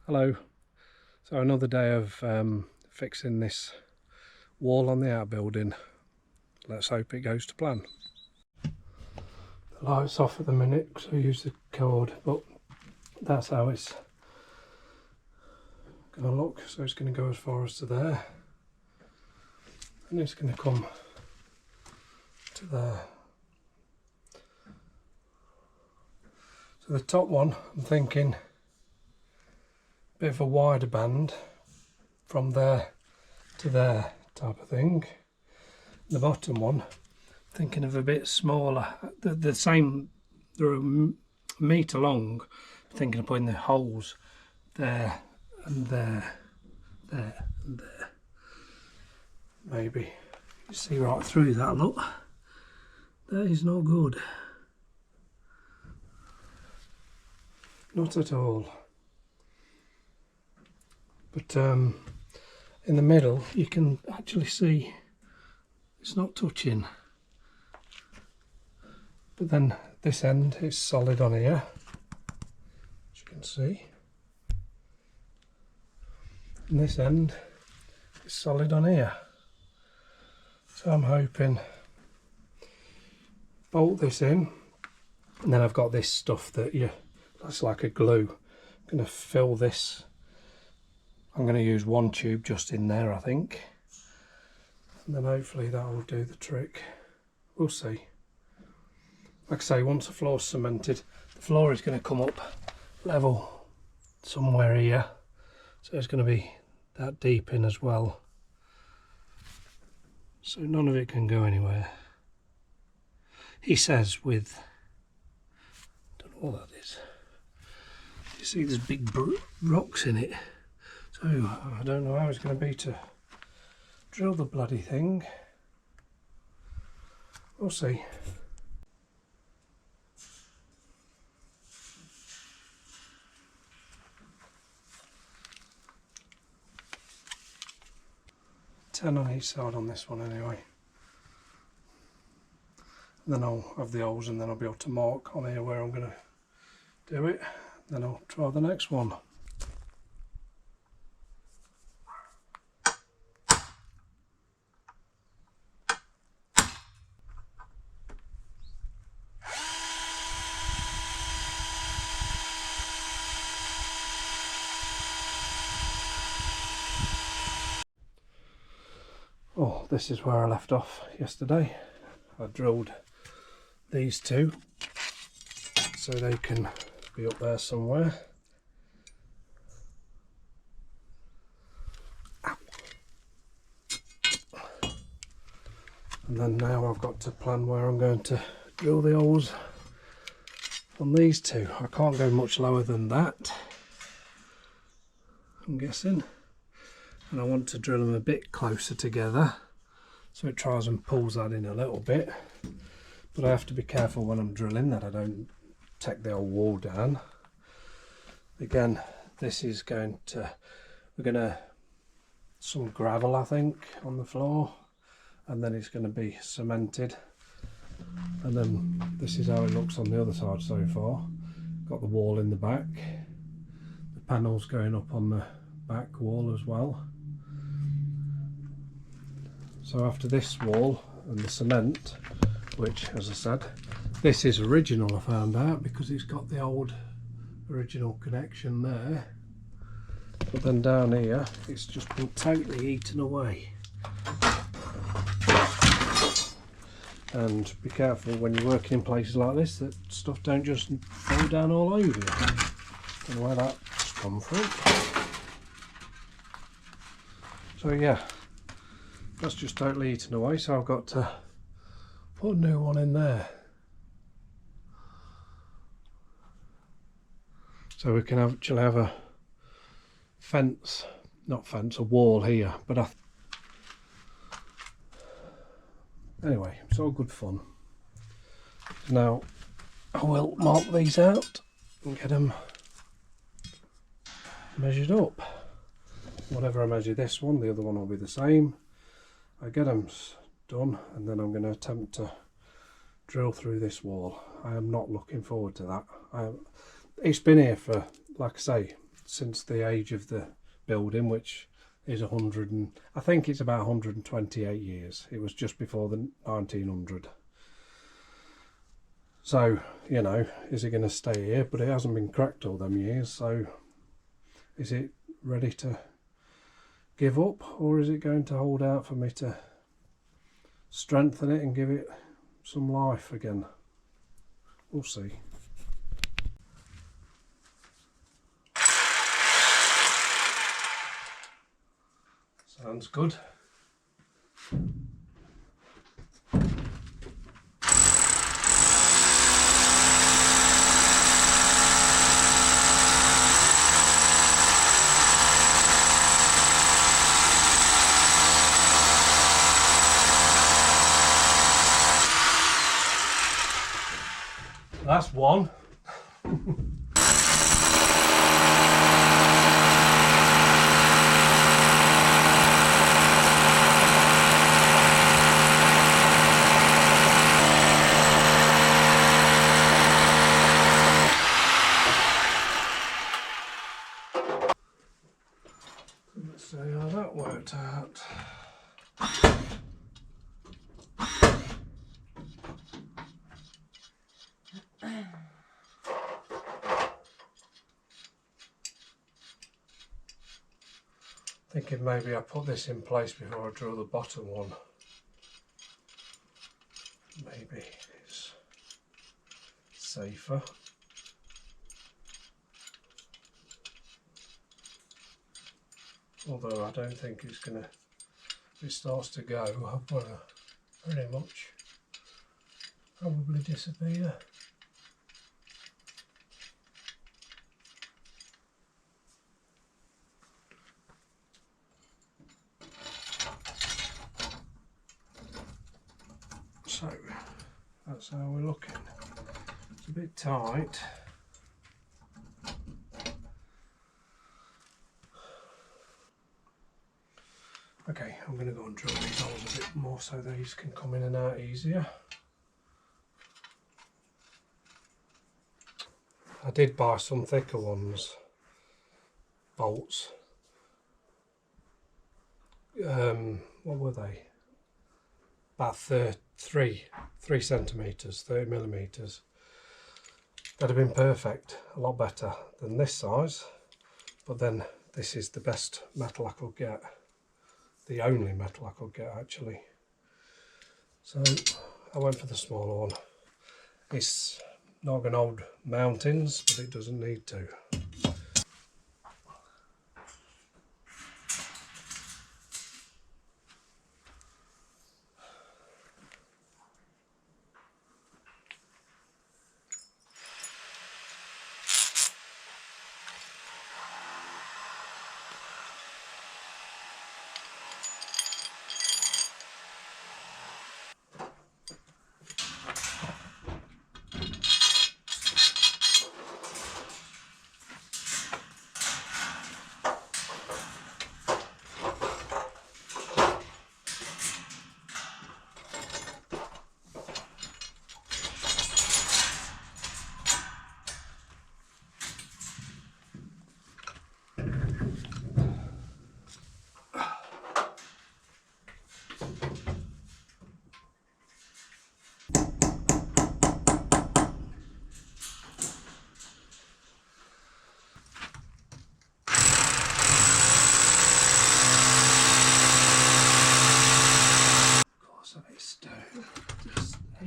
Hello. So another day of fixing this wall on the outbuilding. Let's hope it goes to plan. The light's off at the minute because I used the cord, but that's how it's going to look. So it's going to go as far as to there, and it's going to come to there. So the top one, I'm thinking a bit of a wider band from there to there type of thing. The bottom one, thinking of a bit smaller, the same, they're a metre long, thinking of putting the holes there and there, there and there. Maybe you see right through that, look, that is no good, not at all. But in the middle you can actually see it's not touching, but then this end is solid on here, as you can see, and this end is solid on here. So I'm hoping bolt this in, and then I've got this stuff that's like a glue. I'm going to fill this. I'm going to use one tube just in there, I think, and then hopefully that will do the trick. We'll see. Like I say, once the floor's cemented, the floor is going to come up level somewhere here, so it's going to be that deep in as well, so none of it can go anywhere. He says with, don't know what that is, you see there's big rocks in it. So I don't know how it's going to be to drill the bloody thing. We'll see. Ten on each side on this one anyway. And then I'll have the holes, and then I'll be able to mark on here where I'm going to do it. Then I'll try the next one. Oh, this is where I left off yesterday. I drilled these two so they can be up there somewhere. Ow. And then now I've got to plan where I'm going to drill the holes on these two. I can't go much lower than that, I'm guessing. And I want to drill them a bit closer together so it tries and pulls that in a little bit, but I have to be careful when I'm drilling that I don't take the whole wall down. Again, this is going to, some gravel I think on the floor, and then it's going to be cemented, and then this is how it looks on the other side so far. Got the wall in the back, the panels going up on the back wall as well. So after this wall and the cement, which as I said, this is original, I found out, because it's got the old original connection there, but then down here it's just been totally eaten away. And be careful when you're working in places like this that stuff don't just fall down all over you. Don't know where that's come from. So yeah, that's just totally eaten away, so I've got to put a new one in there. So we can actually have a fence, not fence, a wall here, but anyway, it's all good fun. Now I will mark these out and get them measured up. Whatever I measure this one, the other one will be the same. I get them done, and then I'm going to attempt to drill through this wall. I am not looking forward to that. It's been here for, like I say, since the age of the building, which is 100 and I think it's about 128 years. It was just before the 1900. So, you know, is it going to stay here? But it hasn't been cracked all them years, so is it ready to give up, or is it going to hold out for me to strengthen it and give it some life again? We'll see. Sounds good. That's one. Let's see how that worked out. Thinking maybe I put this in place before I drill the bottom one. Maybe it's safer. Although I don't think it's gonna, if it starts to go, I'm gonna pretty much probably disappear. So that's how we're looking. It's a bit tight. Okay, I'm going to go and drill these holes a bit more so these can come in and out easier. I did buy some thicker ones, bolts. What were they? About 3 centimetres, 30 millimetres. That'd have been perfect, a lot better than this size, but then this is the best metal I could get, the only metal I could get actually. So I went for the smaller one. It's not going to hold mountains, but it doesn't need to.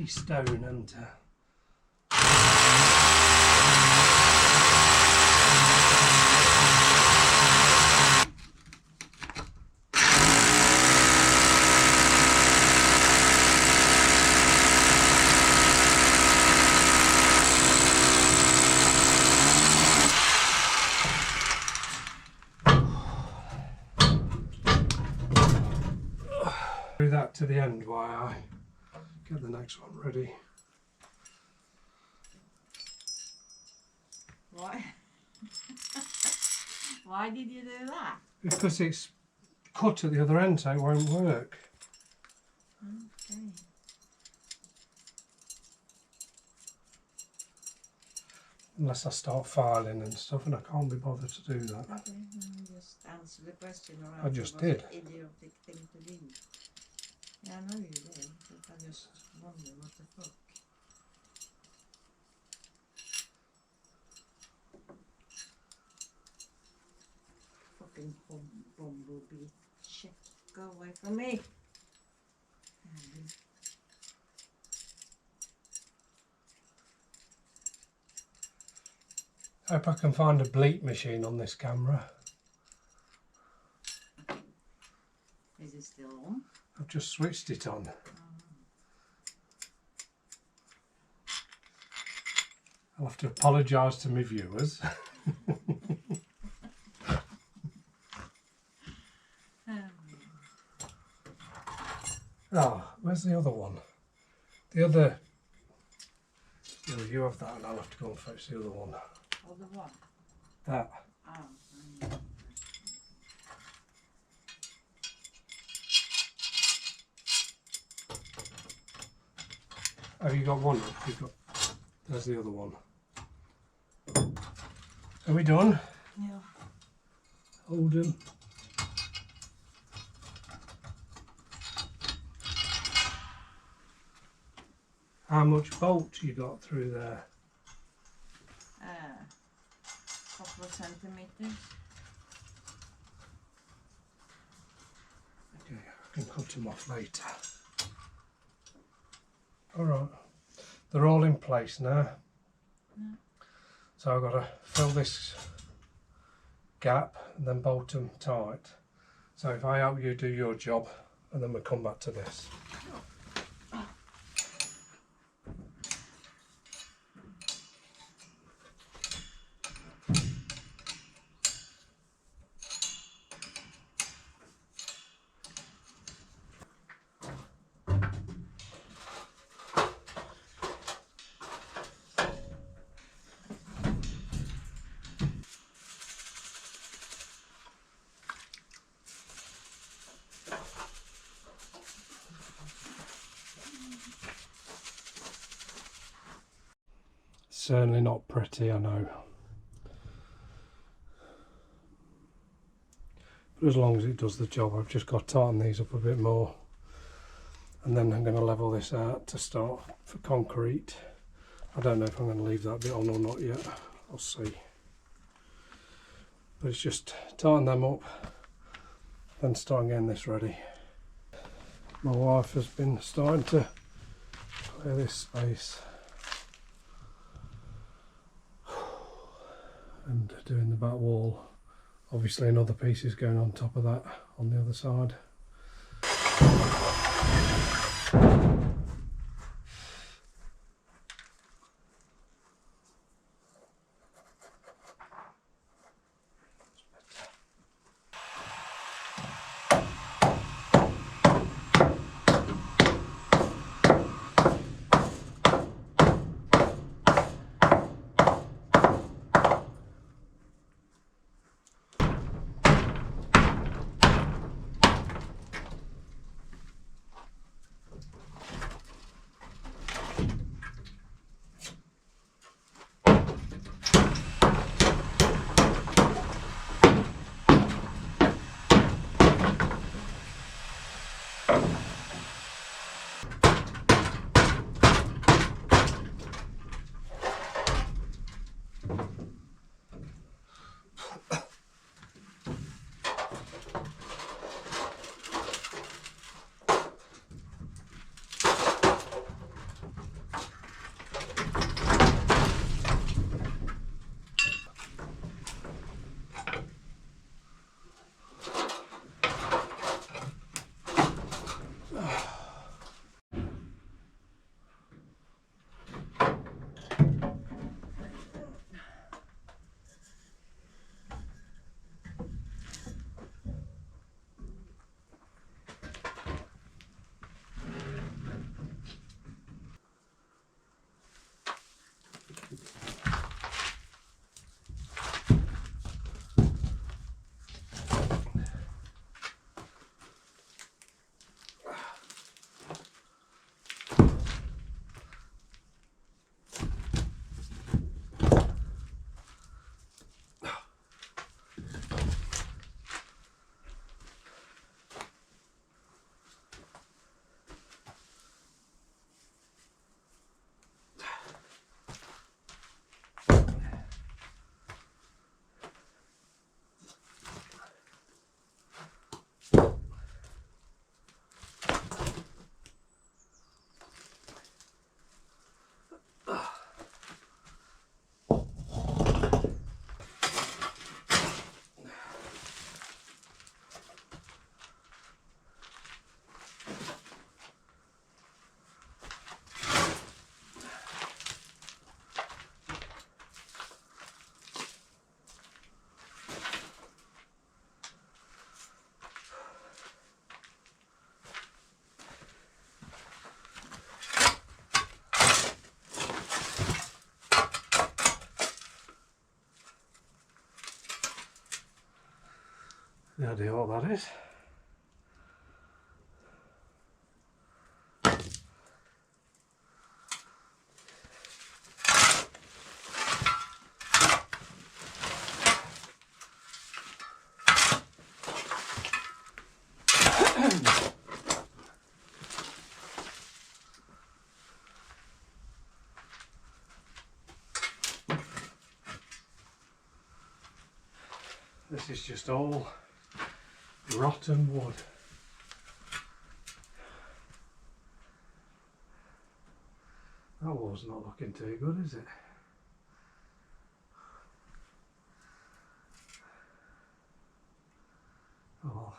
Stone and do that to the end while I get the next one ready. Why? Why did you do that? Because it's cut at the other end, so it won't work. Okay. unless I start filing and stuff, and I can't be bothered to do that. Okay, just answer the question. Or I just did. An idiotic thing to do. Yeah, I know you did, but I just wonder what the fuck. Fucking bumblebee. Shit, go away from me. I hope I can find a bleep machine on this camera. Is it still on? I've just switched it on. I'll have to apologise to my viewers. Oh, where's the other one? The other... You have that and I'll have to go and fetch the other one. Oh, the one? That. Oh, Have you got one? You've got... There's the other one. Are we done? yeah. Hold them. How much bolt you got through there? Couple of centimeters. Okay, I can cut them off later. Alright, they're all in place now. Yeah. So I've got to fill this gap and then bolt them tight. So if I help you do your job, and then we'll come back to this. Certainly not pretty, I know. But as long as it does the job, I've just got to tighten these up a bit more. And then I'm going to level this out to start for concrete. I don't know if I'm going to leave that bit on or not yet. I'll see. But it's just tighten them up, then start getting this ready. My wife has been starting to clear this space. And doing the back wall. Obviously another piece is going on top of that on the other side. No idea what that is. This is just all rotten wood. That wall's not looking too good, is it? Oh,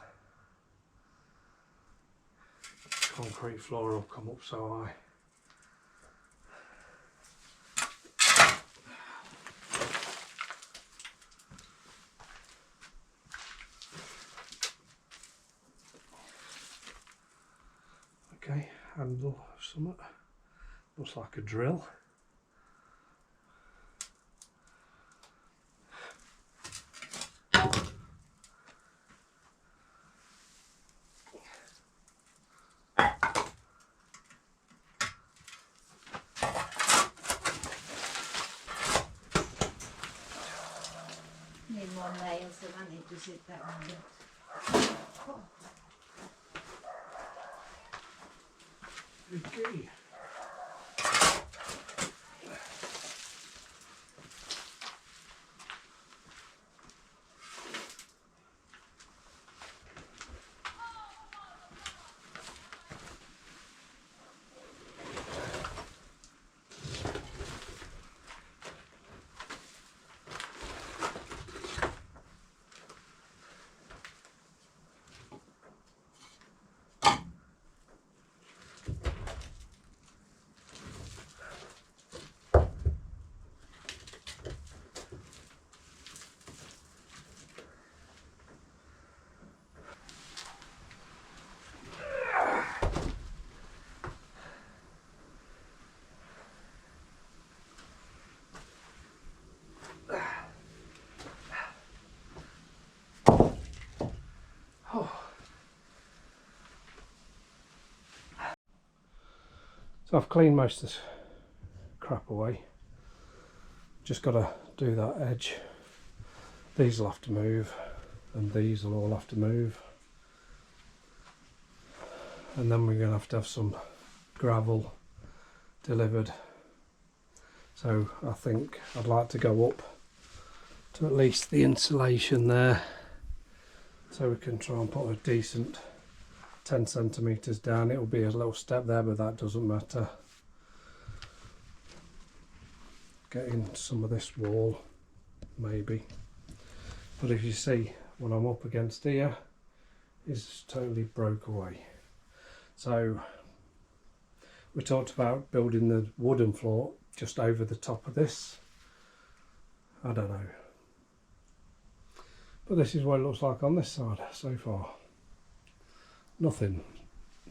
concrete floor will come up so high. Okay, handle of something. Looks like a drill. Need more nails than I need to sit down on it. Oh. Okay. So I've cleaned most of this crap away. Just got to do that edge. These will have to move, and these will all have to move. And then we're going to have some gravel delivered. So I think I'd like to go up to at least the insulation there, so we can try and put a decent 10 centimetres down. It'll be a little step there, but that doesn't matter. Getting some of this wall maybe, but if you see when I'm up against here, it's totally broke away. So we talked about building the wooden floor just over the top of this. I don't know, but this is what it looks like on this side so far. Nothing,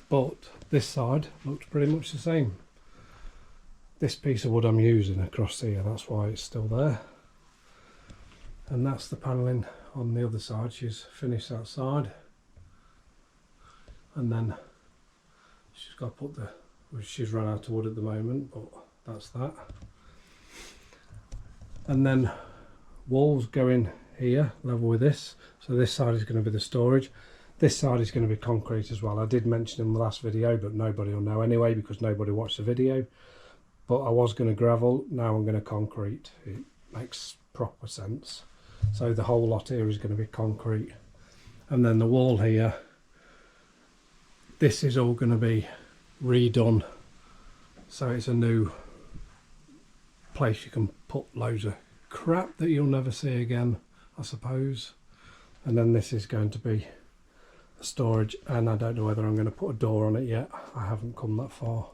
but this side looks pretty much the same. This piece of wood I'm using across here, that's why it's still there. And that's the panelling on the other side. She's finished that side, and then she's got to put the, well, she's run out of wood at the moment, but that's that. And then walls going here level with this, so this side is going to be the storage. This side is going to be concrete as well. I did mention in the last video, but nobody will know anyway because nobody watched the video. But I was going to gravel, now I'm going to concrete. It makes proper sense. So the whole lot here is going to be concrete. And then the wall here, this is all going to be redone. So it's a new place you can put loads of crap that you'll never see again, I suppose. And then this is going to be storage, and I don't know whether I'm going to put a door on it yet. I haven't come that far.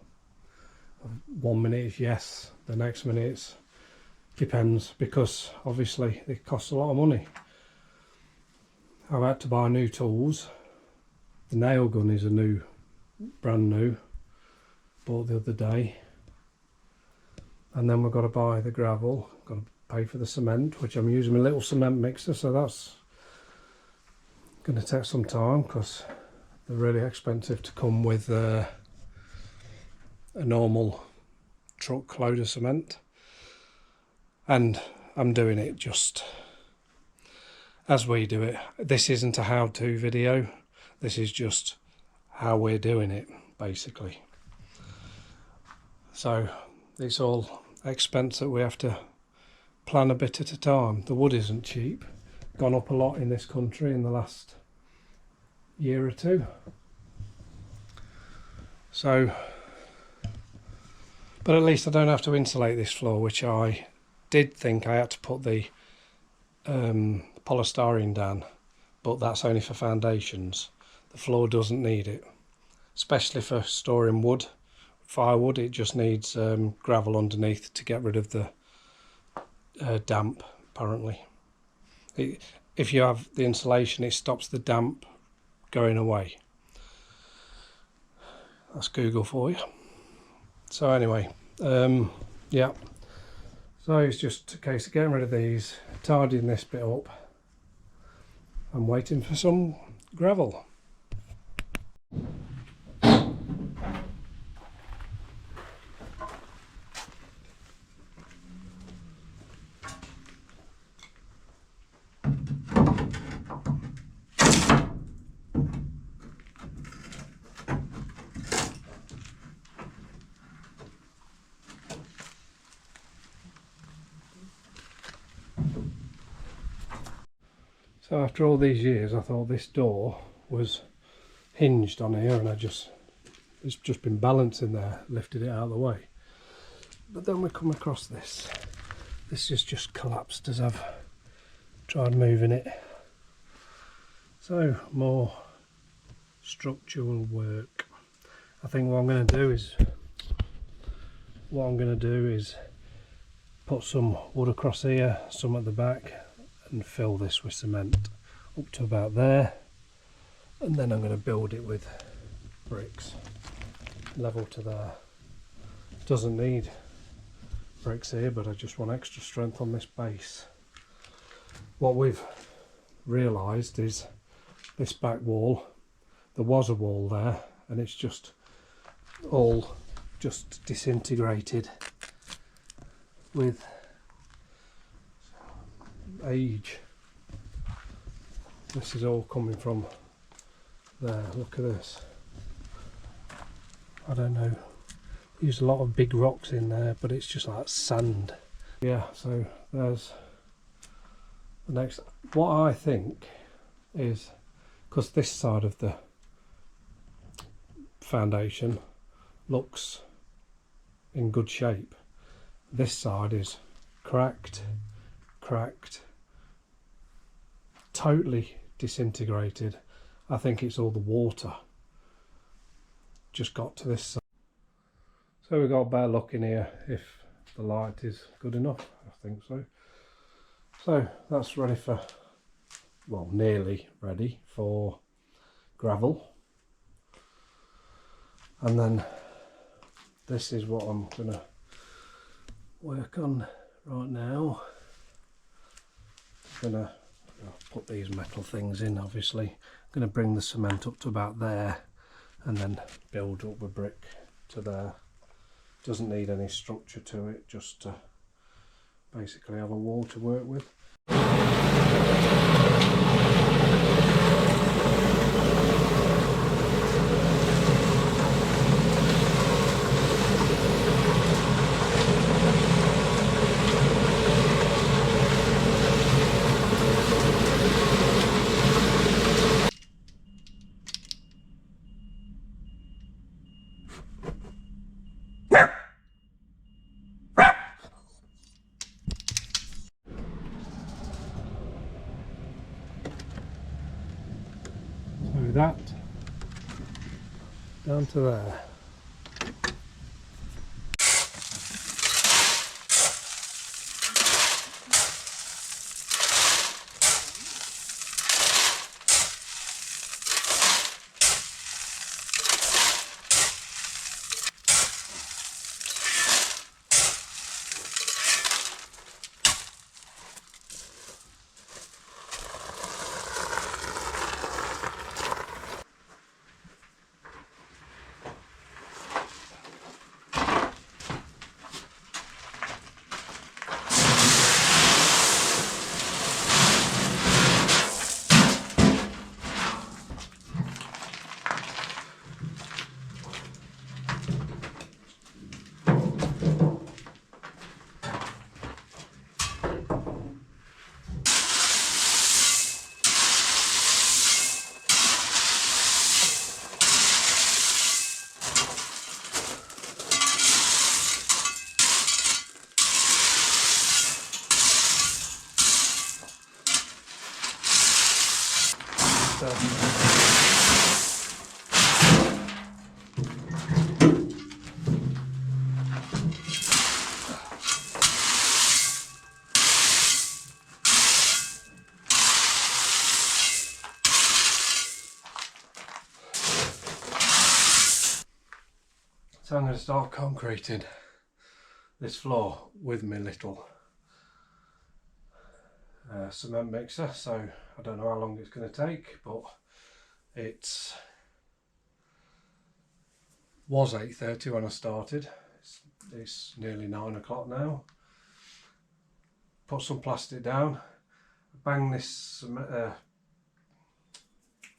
1 minute it's yes, the next minute it's depends, because obviously it costs a lot of money. I've had to buy new tools. The nail gun is a new, brand new, bought the other day. And then we've got to buy the gravel, got to pay for the cement, which I'm using my little cement mixer, so that's going to take some time because they're really expensive to come with a normal truck load of cement, and I'm doing it just as we do it. This isn't a how-to video, this is just how we're doing it basically. So it's all expense that we have to plan a bit at a time. The wood isn't cheap, gone up a lot in this country in the last year or two. So, but at least I don't have to insulate this floor, which I did think I had to put the polystyrene down, but that's only for foundations. The floor doesn't need it, especially for storing wood, firewood. It just needs gravel underneath to get rid of the damp, apparently. If you have the insulation, it stops the damp going away. That's Google for you. So anyway, yeah, so it's just a case of getting rid of these, tidying this bit up and waiting for some gravel. So after all these years, I thought this door was hinged on here, and it's just been balancing there, lifted it out of the way. But then we come across this. This has just collapsed as I've tried moving it. So more structural work. I think what I'm going to do is put some wood across here, some at the back, and fill this with cement up to about there, and then I'm going to build it with bricks level to there. Doesn't need bricks here, but I just want extra strength on this base. What we've realised is this back wall, there was a wall there and it's just all just disintegrated with age. This is all coming from there. Look at this. I don't know, used a lot of big rocks in there, but it's just like sand. Yeah, so there's the next. What I think is, because this side of the foundation looks in good shape, this side is cracked, totally disintegrated. I think it's all the water just got to this side. So we've got a better look in here if the light is good enough. I think so. So that's ready for, well, nearly ready for gravel. And then this is what I'm gonna work on right now. Gonna put these metal things in, obviously. I'm gonna bring the cement up to about there and then build up a brick to there. Doesn't need any structure to it, just to basically have a wall to work with. That down to there. So I'm going to start concreting this floor with my little cement mixer. So I don't know how long it's going to take, but it was 8:30 when I started. It's nearly 9 o'clock now. Put some plastic down, bang this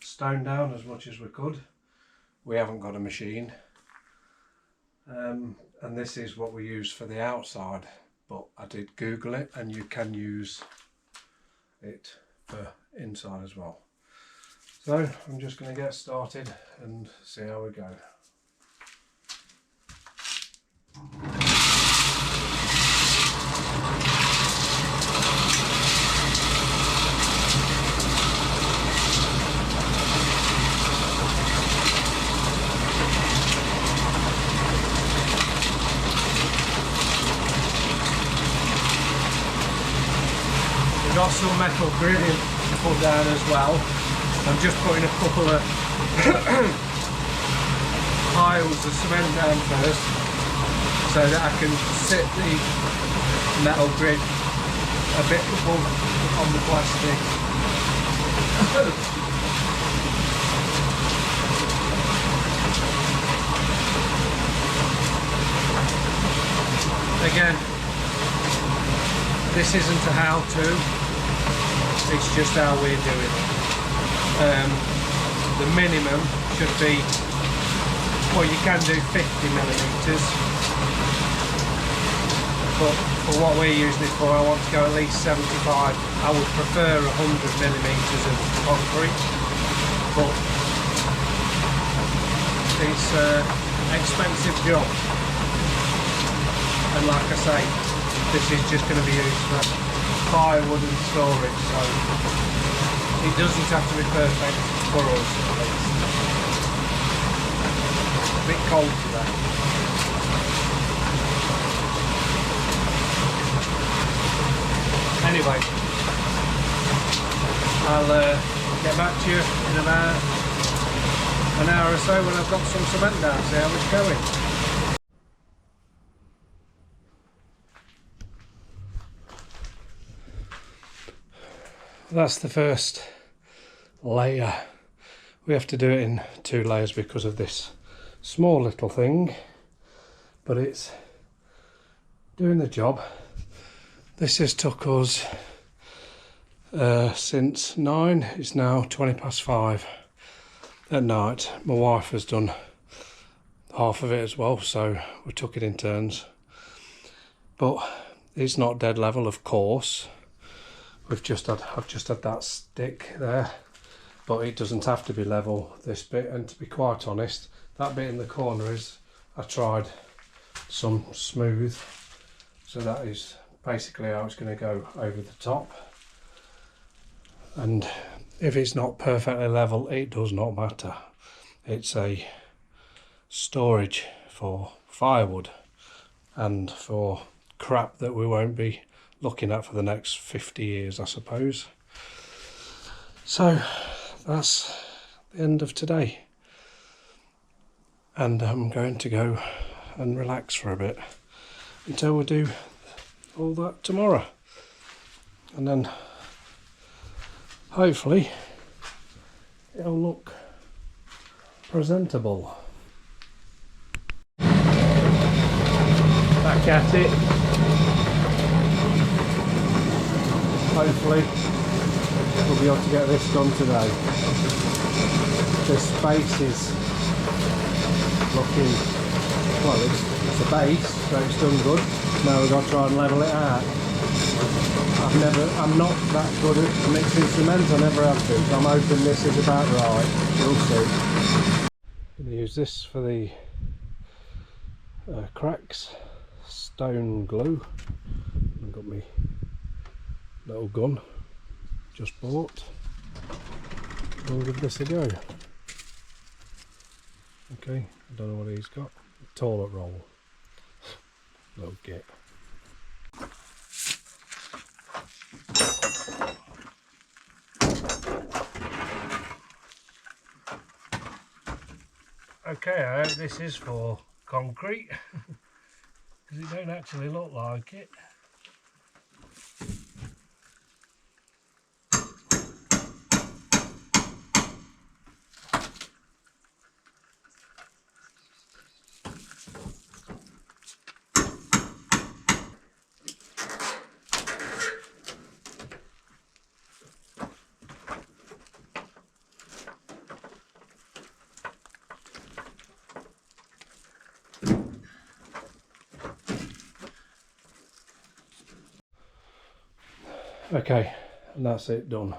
stone down as much as we could. We haven't got a machine. And this is what we use for the outside, but I did Google it and you can use it for inside as well. So I'm just going to get started and see how we go. Got some metal gridding to put down as well. I'm just putting a couple of piles of cement down first so that I can sit the metal grid a bit above on the plastic. Again, this isn't a how-to. It's just how we're doing it. The minimum should be, well, you can do 50mm, but for what we're using it for, I want to go at least 75. I would prefer 100mm of concrete, but it's an expensive job. And like I say, this is just going to be used for firewood and storage, so it doesn't have to be perfect for us at least. It's a bit cold today. Anyway, I'll get back to you in about an hour or so when I've got some cement down, see how it's going. That's the first layer. We have to do it in 2 layers because of this small little thing, but it's doing the job. This has took us since 9. It's now 5:20 at night. My wife has done half of it as well, so we took it in turns. But it's not dead level, of course. I've just had that stick there, but it doesn't have to be level, this bit. And to be quite honest, that bit in the corner is, I tried some smooth, so that is basically how it's going to go over the top. And if it's not perfectly level, it does not matter. It's a storage for firewood and for crap that we won't be looking at for the next 50 years, I suppose. So that's the end of today, and I'm going to go and relax for a bit until we do all that tomorrow, and then hopefully it'll look presentable. Back at it. Hopefully we'll be able to get this done today. The space is looking, well, it's a base, so it's done good. Now we've got to try and level it out. I'm not that good at mixing cement, I never have been, so I'm hoping this is about right. We'll see. I'm going to use this for the cracks, stone glue. I've got my little gun just bought. we'll give this a go. Okay, I don't know what he's got. Toilet roll. Little git. Okay, I hope this is for concrete because it don't actually look like it. Okay, and that's it done.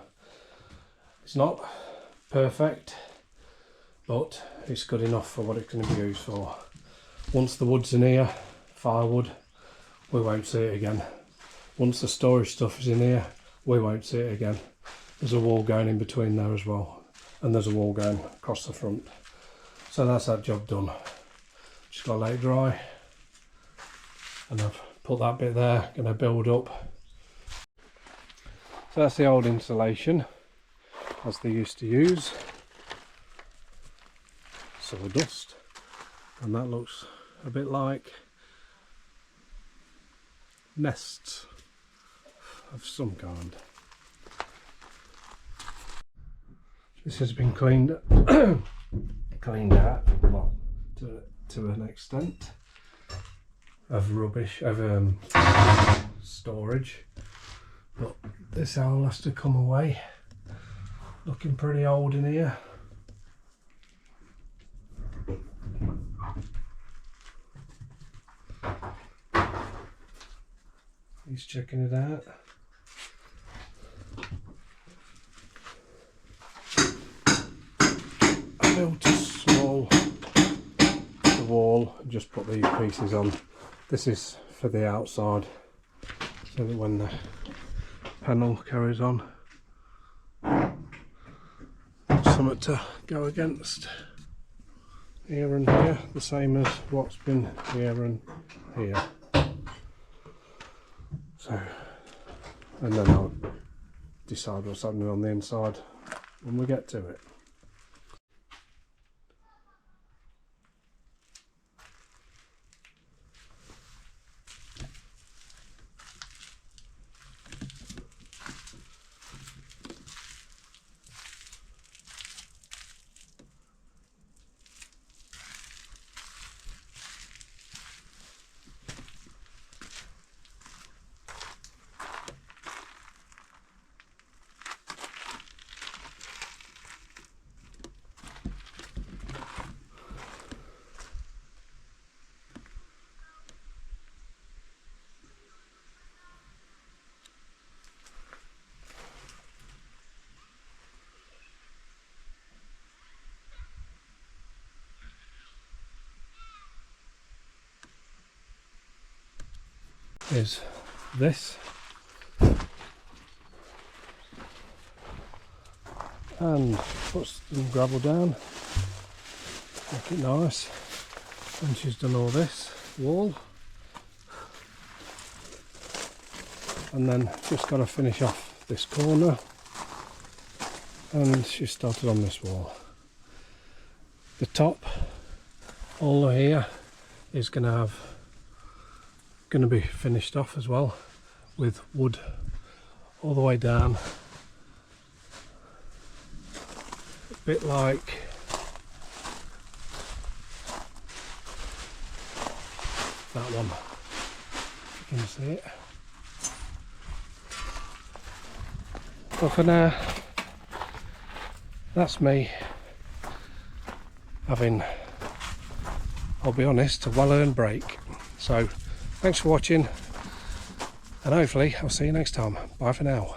It's not perfect, but it's good enough for what it's going to be used for. Once the wood's in here, firewood, we won't see it again. Once the storage stuff is in here, we won't see it again. There's a wall going in between there as well, and there's a wall going across the front. So that's that job done. Just got to let it dry, and I've put that bit there, going to build up. So that's the old insulation as they used to use, sawdust, and that looks a bit like nests of some kind. This has been cleaned cleaned out, well, to an extent, of rubbish, of storage. But this owl has to come away. Looking pretty old in here. He's checking it out. I built a small wall and just put these pieces on. This is for the outside, so that when the panel carries on, something to go against here and here, the same as what's been here and here. So, and then I'll decide what's happening on the inside when we get to it. Is this, and put some gravel down, make it nice. And she's done all this wall, and then just got to finish off this corner, and she started on this wall. The top, all here, is going to be finished off as well with wood all the way down, a bit like that one, you can see it. But for now, that's me having, I'll be honest, a well-earned break. So thanks for watching, and hopefully I'll see you next time. Bye for now.